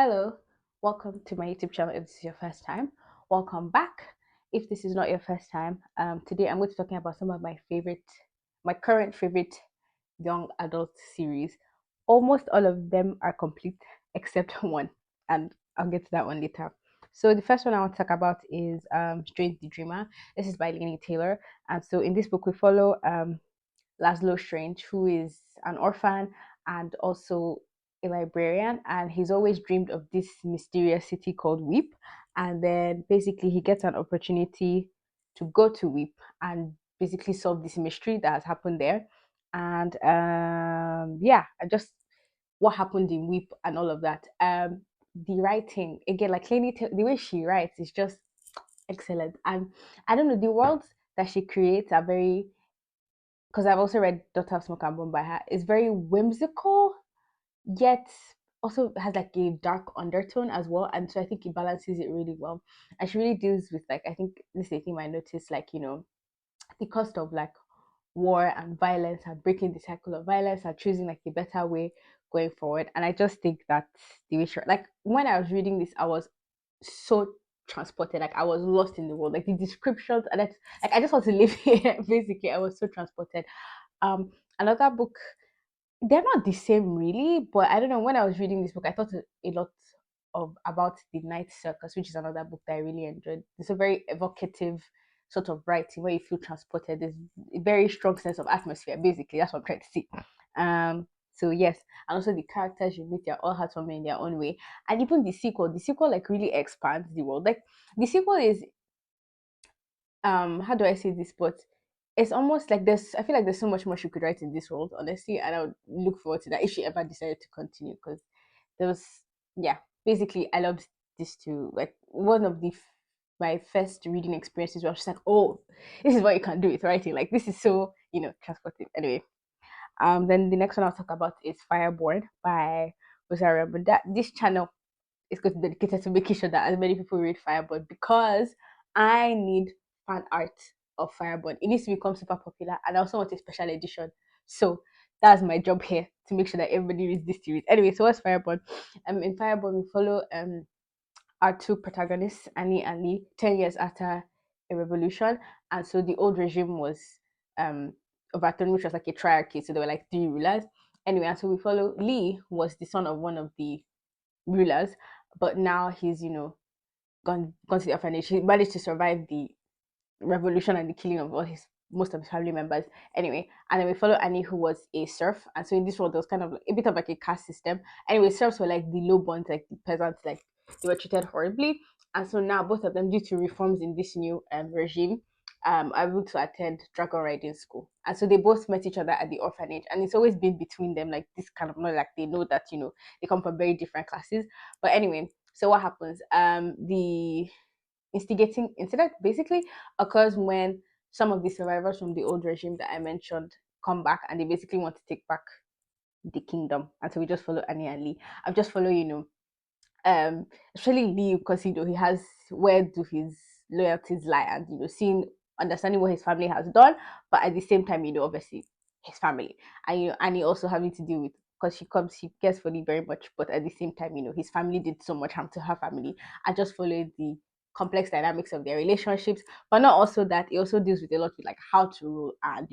Hello, welcome to my YouTube channel. If this is your first time, welcome back. If this is not your first time, today I'm going to be talking about some of my current favorite young adult series. Almost all of them are complete except one, and I'll get to that one later. So the first one I want to talk about is Strange the Dreamer. This is by Laini Taylor, and so in this book we follow Laszlo Strange, who is an orphan and also a librarian, and he's always dreamed of this mysterious city called Weep. And then basically, he gets an opportunity to go to Weep and basically solve this mystery that has happened there. And yeah, and just what happened in Weep and all of that. The writing again, like the way she writes is just excellent, and I don't know, the worlds that she creates are very, because I've also read Daughter of Smoke and Bone by her. It's very whimsical, yet also has like a dark undertone as well. And so I think it balances it really well. And she really deals with, like, I think this is a thing I noticed, like, the cost of like war and violence and breaking the cycle of violence and choosing like a better way going forward. And I just think that the way she, like, when I was reading this, I was so transported. Like, I was lost in the world. Like, the descriptions, and it's like I just want to live here. Basically, I was so transported. Another book, they're not the same really, but I don't know. When I was reading this book, I thought a lot of about the Night Circus, which is another book that I really enjoyed. It's a very evocative sort of writing where you feel transported. There's a very strong sense of atmosphere. Basically, that's what I'm trying to see. So yes, and also the characters you meet, they're all heartwarming in their own way. And even the sequel like really expands the world. Like, the sequel is, how do I say this, but it's almost like there's, I feel like there's so much more she could write in this world, honestly, and I would look forward to that if she ever decided to continue, because there was, yeah, basically I loved this too. Like, one of my first reading experiences where I was just like, oh, this is what you can do with writing. Like, this is so, transportive. Anyway, then the next one I'll talk about is Fireborne by Rosaria. But that this channel is going to be dedicated to making sure that as many people read Fireborne, because I need fan art of Fireborne. It needs to become super popular, and I also want a special edition. So that's my job here, to make sure that everybody reads this series. Anyway, so what's Fireborne? In Fireborne we follow our two protagonists, Annie and Lee, 10 years after a revolution, and so the old regime was um overthrown, which was like a triarchy. So there were like three rulers. Anyway, and so we follow Lee, who was the son of one of the rulers, but now he's, gone to the orphanage. He managed to survive the revolution and the killing of all his most of his family members. Anyway, and then we follow Annie, who was a serf, and so in this world there was kind of like a bit of like a caste system. Anyway, serfs were like the low bonds, like the peasants, like they were treated horribly. And so now both of them, due to reforms in this new regime, are able to attend dragon riding school. And so they both met each other at the orphanage, and it's always been between them like this kind of, not like they know that, they come from very different classes. But anyway, so what happens? The instigating incident basically occurs when some of the survivors from the old regime that I mentioned come back, and they basically want to take back the kingdom. And so we just follow Annie and Lee. I've just follow, especially Lee, because he has, where do his loyalties lie, and seeing, understanding what his family has done, but at the same time, obviously his family, and Annie also having to deal with, because she cares for Lee very much, but at the same time, his family did so much harm to her family. I just follow the complex dynamics of their relationships, but not also that, it also deals with a lot with like how to rule, and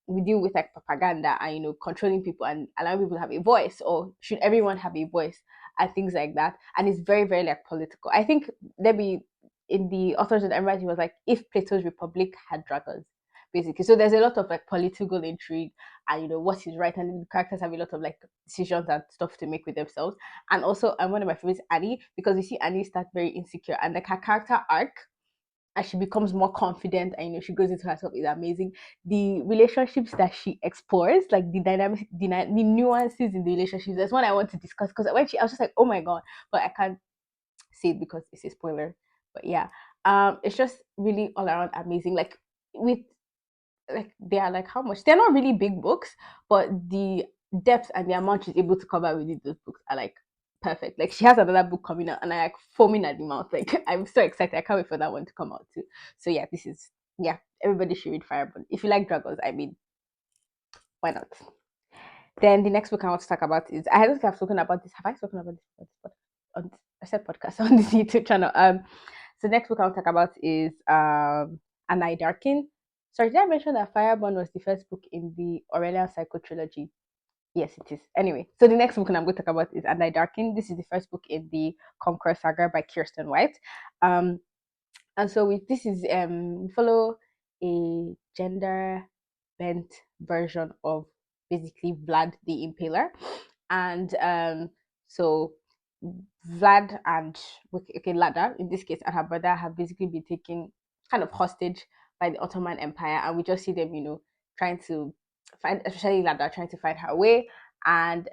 we deal with like propaganda and controlling people and allowing people to have a voice, or should everyone have a voice, and things like that. And it's very, very like political. I think maybe in the authors and everybody was like, if Plato's Republic had dragons, basically. So there's a lot of like political intrigue, and what is right, and the characters have a lot of like decisions and stuff to make with themselves. And also, one of my favorites, Annie, because you see Annie start very insecure, and like her character arc as she becomes more confident and she goes into herself is amazing. The relationships that she explores, like the dynamics, the nuances in the relationships, that's one I want to discuss, because I was just like, oh my god, but I can't say it because it's a spoiler. But yeah, it's just really all around amazing. Like, with, like, they are like, how much, they're not really big books, but the depth and the amount she's able to cover within those books are like perfect. Like, she has another book coming out, and I like foaming at the mouth. Like, I'm so excited. I can't wait for that one to come out too. So yeah, everybody should read Fireborn if you like dragons. I mean, why not? Then the next book I want to talk about is, I don't think I've spoken about this. Have I spoken about this on, I said podcast on this YouTube channel? So the next book I want to talk about is And I Darken. Sorry, did I mention that Fireborne was the first book in the Aurelian Psycho trilogy? Yes, it is. Anyway, so the next book I'm going to talk about is And I Darken. This is the first book in the Conqueror saga by Kirsten White. Um, and so this is we follow a gender bent version of basically Vlad the Impaler, and so Vlad and, okay, Lada in this case, and her brother have basically been taken kind of hostage by the Ottoman Empire, and we just see them, trying to find, especially Lada, trying to find her way and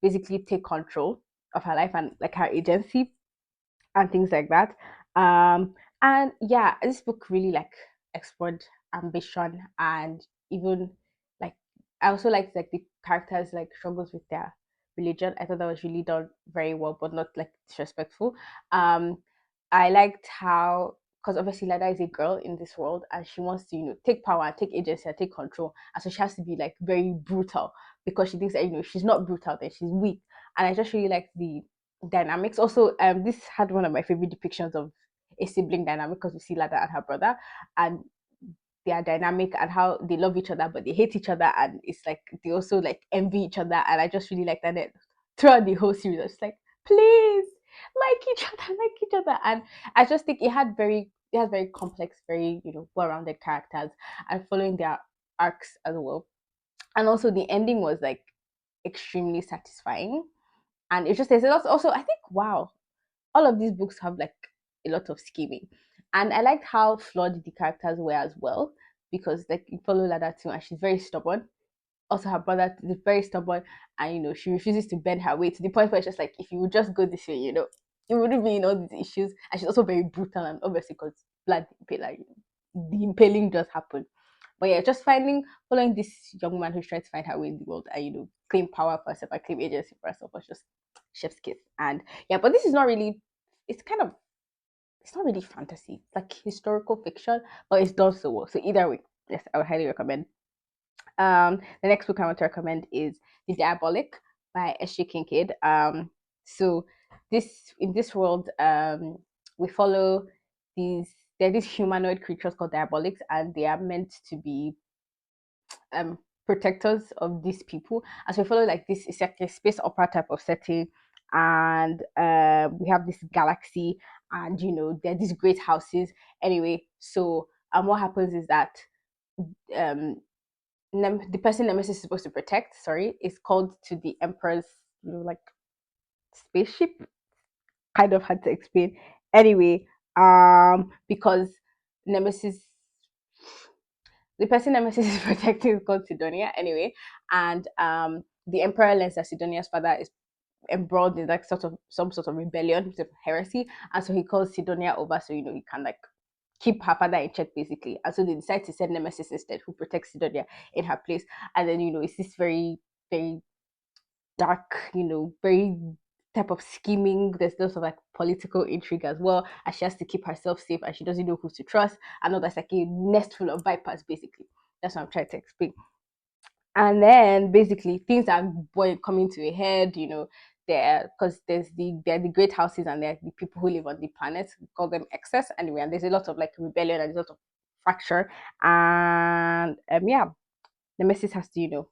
basically take control of her life and like her agency and things like that. And yeah, this book really like explored ambition, and even like, I also liked like the characters like struggles with their religion. I thought that was really done very well, but not like disrespectful. Um, I liked how, because obviously Lada is a girl in this world and she wants to, take power, take agency, and take control. And so she has to be like very brutal because she thinks that, she's not brutal, then she's weak. And I just really like the dynamics. Also, this had one of my favorite depictions of a sibling dynamic, because we see Lada and her brother, and their dynamic and how they love each other but they hate each other, and it's like they also like envy each other. And I just really like that. Throughout the whole series, I was like, please like each other, like each other. And I just think it has very complex, very, well-rounded characters, and following their arcs as well. And also the ending was like extremely satisfying, and it just there's a lot. Also, I think, wow, all of these books have like a lot of scheming, and I liked how flawed the characters were as well, because like you follow Lada too, and she's very stubborn. Also, her brother is very stubborn, and she refuses to bend her way, to the point where it's just like, if you would just go this way, you wouldn't be in all these issues. And she's also very brutal, and obviously because blood impaler, the impaling does happen. But yeah, just following this young man who's trying to find her way in the world, and claim power for herself and claim agency for herself, was just chef's kiss. And yeah, but this is not really. It's kind of, it's not really fantasy. It's like historical fiction, but it's done so well. So either way, yes, I would highly recommend. The next book I want to recommend is The Diabolic by S.J. Kincaid. So this in this world, we follow these. There are these humanoid creatures called diabolics, and they are meant to be um protectors of these people. As we follow like this, it's like a space opera type of setting, and we have this galaxy, and there are these great houses. Anyway, so what happens is that um the person Nemesis is supposed to protect, sorry, is called to the Emperor's, like, spaceship. Kind of hard to explain. Anyway, because Nemesis, the person Nemesis is protecting is called Sidonia. Anyway, and the Emperor learns that Sidonia's father is embroiled in like some sort of rebellion, sort of heresy, and so he calls Sidonia over, so he can like keep her father in check basically. And so they decide to send Nemesis instead, who protects Sidonia in her place. And then it's this very, very dark, very type of scheming. There's lots of like political intrigue as well, and she has to keep herself safe, and she doesn't know who to trust. I know that's like a nest full of vipers basically. That's what I'm trying to explain. And then basically things are coming to a head, there, because there are the great houses, and there are the people who live on the planet. We call them excess anyway, and there's a lot of like rebellion, and there's a lot of fracture. And yeah, the Nemesis has to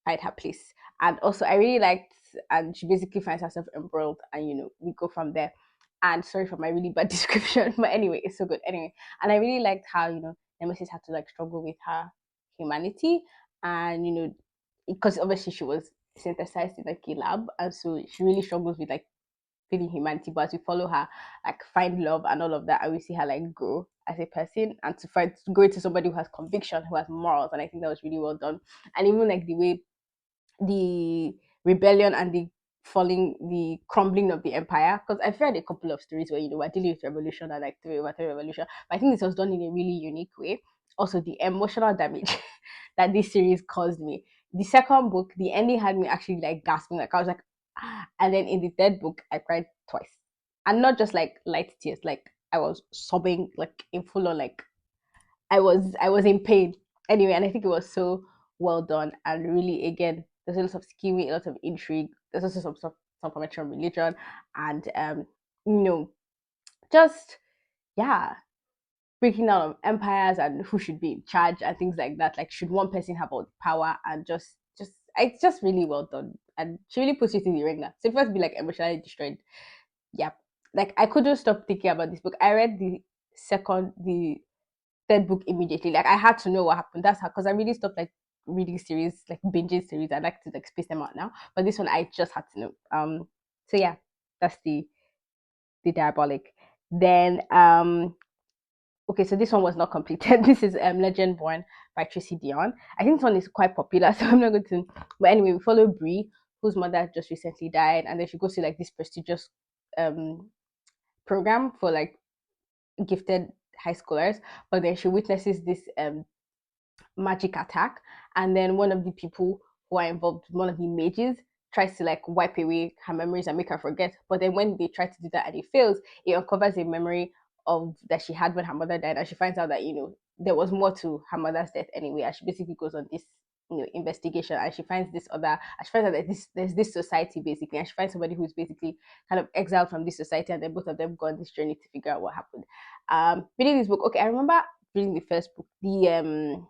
find her place. And also I really liked, and she basically finds herself embroiled, and we go from there. And sorry for my really bad description, but anyway, it's so good. Anyway, and I really liked how Nemesis had to like struggle with her humanity, and because obviously she was synthesized in like a lab, and so she really struggles with like feeling humanity. But as we follow her like find love and all of that, and we see her like grow as a person, and to grow into somebody who has conviction, who has morals. And I think that was really well done. And even like the way the rebellion and the crumbling of the empire, because I've read a couple of stories where we're dealing with revolution and like three over three revolution, but I think this was done in a really unique way. Also, the emotional damage that this series caused me. The second book, the ending had me actually like gasping, like I was like, ah. And then in the third book, I cried twice, and not just like light tears, like I was sobbing, like in full on, like I was in pain. Anyway, and I think it was so well done, and really again There's a lot of scheming, a lot of intrigue. There's also some commentary on religion and you know, just yeah, breaking down of empires and who should be in charge and things like that. Like, should one person have all the power? And just it's just really well done. And she really puts it in the ringer. So if you want to be like emotionally destroyed, yeah. Like, I couldn't stop thinking about this book. I read the third book immediately. Like, I had to know what happened. That's how, because I really stopped like reading series, like binging series. I like to like space them out now. But this one I just had to know. So yeah, that's the Diabolic. Then okay, so this one was not completed. This is Legendborn by Tracy Dion. I think this one is quite popular, so I'm not going to. But anyway, we follow Brie, whose mother just recently died, and then she goes to like this prestigious um program for like gifted high schoolers. But then she witnesses this magic attack, and then one of the people who are involved, one of the mages, tries to like wipe away her memories and make her forget. But then when they try to do that and it fails, it uncovers a memory of that she had when her mother died, and she finds out that there was more to her mother's death anyway. And she basically goes on this investigation, and she finds this other and she finds out that there's this society basically, and she finds somebody who's basically kind of exiled from this society, and then both of them go on this journey to figure out what happened. Reading this book, okay, I remember reading the first book. The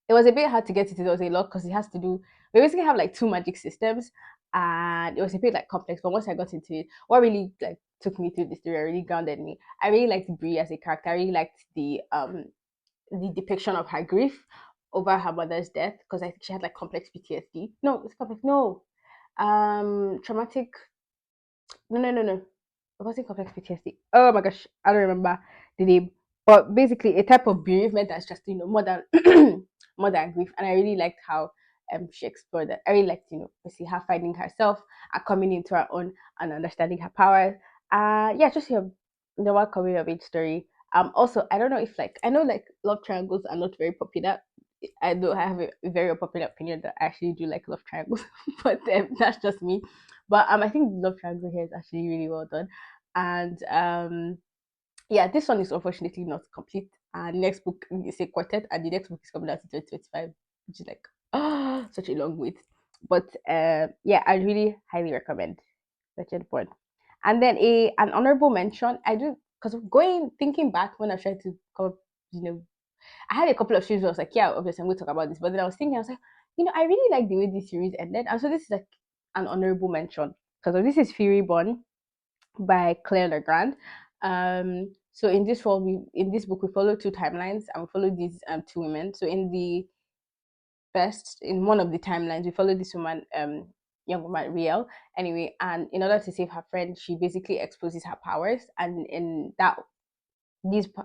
It was a bit hard to get into. There was a lot because it has to do. We basically have like two magic systems, and it was a bit like complex. But once I got into it, what really like took me through the story, really grounded me. I really liked Brie as a character. I really liked the depiction of her grief over her mother's death, because I think she had like complex PTSD. No, it's complex. No, traumatic. No. It wasn't complex PTSD. Oh my gosh, I don't remember the name. But basically, a type of bereavement that's just more than more than grief. And I really liked how she explored that. I really liked basically her finding herself and coming into her own and understanding her powers. Yeah, just the one coming of age story. Also, I don't know if like I know like love triangles are not very popular. I know I have a very unpopular opinion that I actually do like love triangles, but that's just me. But I think the love triangle here is actually really well done, and yeah, this one is unfortunately not complete. And next book is a quartet, and the next book is coming out in 2025, which is like such a long wait. But yeah, I really highly recommend Legendborn. And then a an honorable mention, I do because going thinking back when I tried to come up, you know, I had a couple of shows where I was like, yeah, obviously I'm going to talk about this. But then I was thinking, I was like, I really like the way this series ended. And so this is like an honorable mention because this is Furyborn by Claire Legrand. So in this role, in this book, we follow two timelines and we follow these two women. So in one of the timelines, we follow this woman, young woman Riel, anyway, and in order to save her friend, she basically exposes her powers, and in that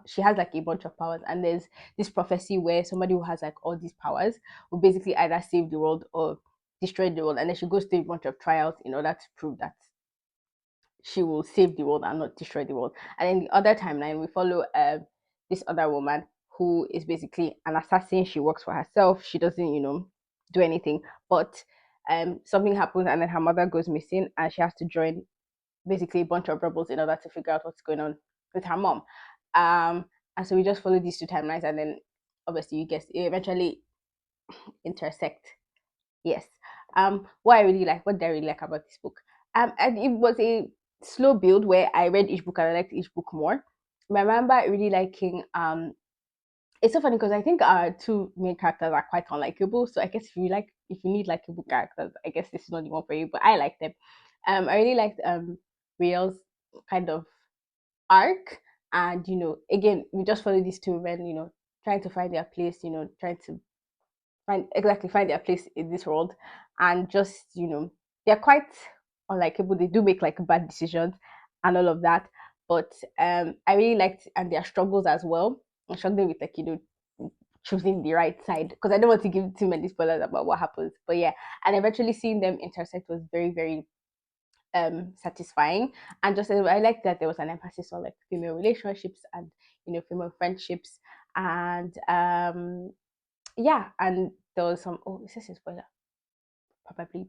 she has like a bunch of powers, and there's this prophecy where somebody who has like all these powers will basically either save the world or destroy the world, and then she goes through a bunch of trials in order to prove that she will save the world and not destroy the world. And in the other timeline, we follow this other woman who is basically an assassin. She works for herself. She doesn't, do anything. But something happens, and then her mother goes missing, and she has to join basically a bunch of rebels in order to figure out what's going on with her mom. And so we just follow these two timelines, and then obviously you guess it eventually intersect. Yes. What I really like about this book. And it was a slow build where I read each book and I liked each book more. I remember really liking it's so funny because I think our two main characters are quite unlikable. So I guess if you need likable characters, I guess this is not the one for you. But I like them. I really liked Riel's kind of arc, and again we just follow these two women, trying to find their place, trying to find their place in this world, and just they're quite unlikable. They do make like bad decisions and all of that, but I really liked and their struggles as well. I'm struggling with like choosing the right side, because I don't want to give too many spoilers about what happens, but yeah, and eventually seeing them intersect was very very satisfying. And just I like that there was an emphasis on like female relationships and female friendships, and yeah, and there was some, oh, is this a spoiler? Probably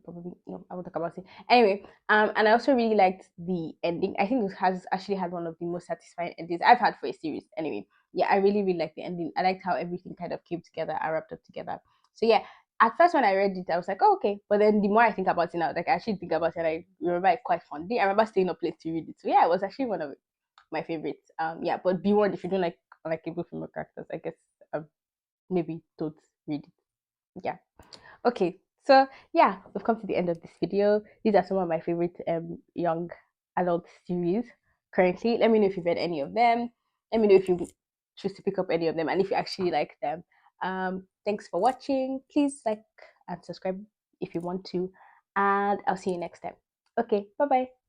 no, I will talk about it anyway. And I also really liked the ending. I think it has actually had one of the most satisfying endings I've had for a series anyway. Yeah, I really really liked the ending. I liked how everything kind of came together and wrapped up together. So yeah, at first when I read it, I was like, oh, okay. But then the more I think about it now, like I actually think about it, I remember it quite fondly. I remember staying up late to read it. So yeah, it was actually one of my favorites. Yeah, but be warned if you don't like unlikable female characters, I guess maybe don't read it. Yeah. Okay. So yeah, we've come to the end of this video. These are some of my favorite young adult series currently. Let me know if you've read any of them. Let me know if you choose to pick up any of them and if you actually like them. Thanks for watching. Please like and subscribe if you want to, and I'll see you next time. Okay, bye bye.